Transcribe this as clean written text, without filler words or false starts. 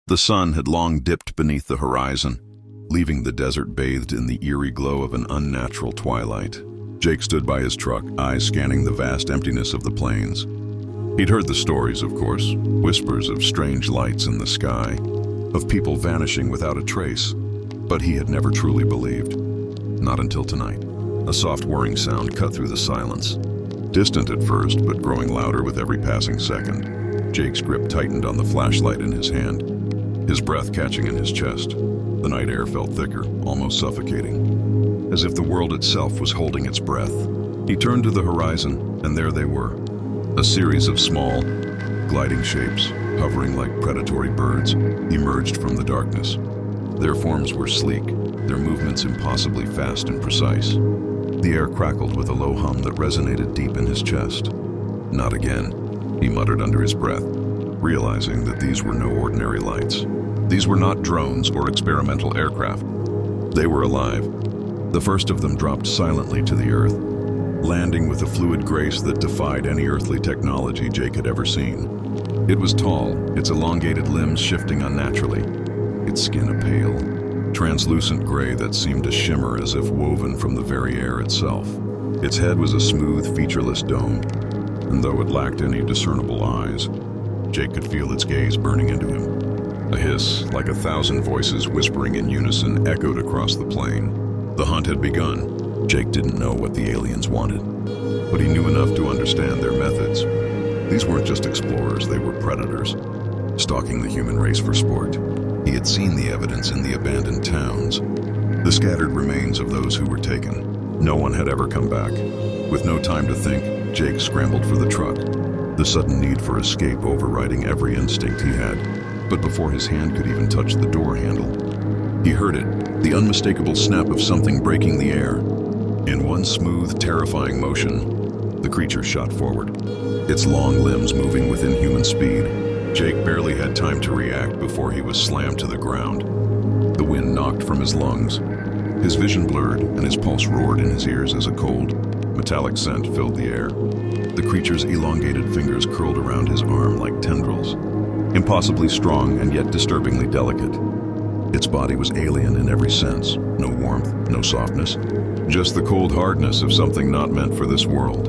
The sun had long dipped beneath the horizon, leaving the desert bathed in the eerie glow of an unnatural twilight. Jake stood by his truck, eyes scanning the vast emptiness of the plains. He'd heard the stories, of course, whispers of strange lights in the sky, of people vanishing without a trace, but he had never truly believed. Not until tonight. A soft whirring sound cut through the silence. Distant at first, but growing louder with every passing second. Jake's grip tightened on the flashlight in his hand, his breath catching in his chest. The night air felt thicker, almost suffocating, as if the world itself was holding its breath. He turned to the horizon, and there they were. A series of small, gliding shapes, hovering like predatory birds, emerged from the darkness. Their forms were sleek, their movements impossibly fast and precise. The air crackled with a low hum that resonated deep in his chest. "Not again," he muttered under his breath, realizing that these were no ordinary lights. These were not drones or experimental aircraft. They were alive. The first of them dropped silently to the earth, landing with a fluid grace that defied any earthly technology Jake had ever seen. It was tall, its elongated limbs shifting unnaturally, its skin a pale, translucent gray that seemed to shimmer as if woven from the very air itself. Its head was a smooth, featureless dome, and though it lacked any discernible eyes, Jake could feel its gaze burning into him. A hiss, like 1,000 voices whispering in unison, echoed across the plain. The hunt had begun. Jake didn't know what the aliens wanted, but he knew enough to understand their methods. These weren't just explorers, they were predators, stalking the human race for sport. He had seen the evidence in the abandoned towns, the scattered remains of those who were taken. No one had ever come back. With no time to think, Jake scrambled for the truck, the sudden need for escape overriding every instinct he had. But before his hand could even touch the door handle, he heard it, the unmistakable snap of something breaking the air. In one smooth, terrifying motion, the creature shot forward, its long limbs moving within human speed. Jake barely had time to react before he was slammed to the ground. The wind knocked from his lungs. His vision blurred, and his pulse roared in his ears as a cold, metallic scent filled the air. The creature's elongated fingers curled around his arm like tendrils, impossibly strong and yet disturbingly delicate. Its body was alien in every sense. No warmth, no softness, just the cold hardness of something not meant for this world.